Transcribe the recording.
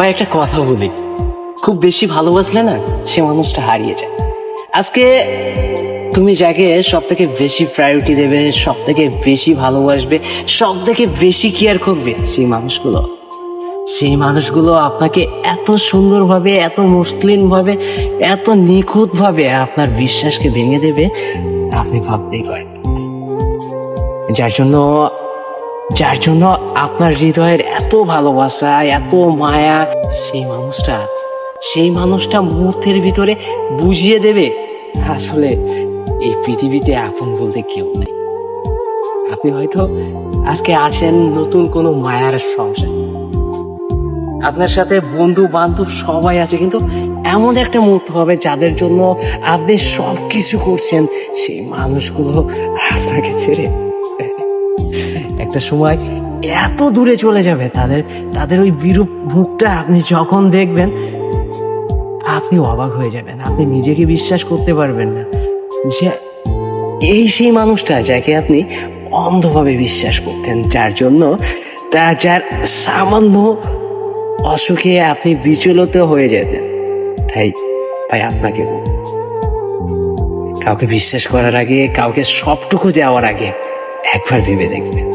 ভাই একটা কথা বলি, খুব বেশি ভালোবাসলে না সে মানুষটা হারিয়ে যায়। আজকে তুমি যাকে সব থেকে বেশি প্রায়োরিটি দেবে, সব থেকে বেশি ভালোবাসবে, সব থেকে বেশি কেয়ার করবে, সেই মানুষগুলো আপনাকে এত সুন্দরভাবে, এত মসৃণ ভাবে, এত নিখুঁত ভাবে আপনার বিশ্বাসকে ভেঙে দেবে, আপনি ভাবতেই পারেন। যার জন্য আপনার হৃদয়ের এত ভালোবাসা, এত মায়া, সেই মানুষটা মুহূর্তের ভিতরে বুঝিয়ে দেবে আসলে এই পৃথিবীতে আপন বলতে কেউ নেই। আপনি হয়তো আজকে আছেন নতুন কোনো মায়ার সংসার, আপনার সাথে বন্ধু বান্ধব সবাই আছে, কিন্তু এমন একটা মুহূর্ত হবে যাদের জন্য আপনি সবকিছু করছেন, সেই মানুষগুলো আপনাকে ছেড়ে একটা সময় এত দূরে চলে যাবে। তাদের ওই বিরূপ মুখটা আপনি যখন দেখবেন, আপনি অবাক হয়ে যাবেন, আপনি নিজেকে বিশ্বাস করতে পারবেন না যে এই সেই মানুষটা যাকে আপনি অন্ধভাবে বিশ্বাস করতেন, যার সামান্য অসুখে আপনি বিচলিত হয়ে যেতেন। তাই আপনাকে কাউকে বিশ্বাস করার আগে, কাউকে সবটুকু দেওয়ার আগে একবার ভেবে দেখবেন।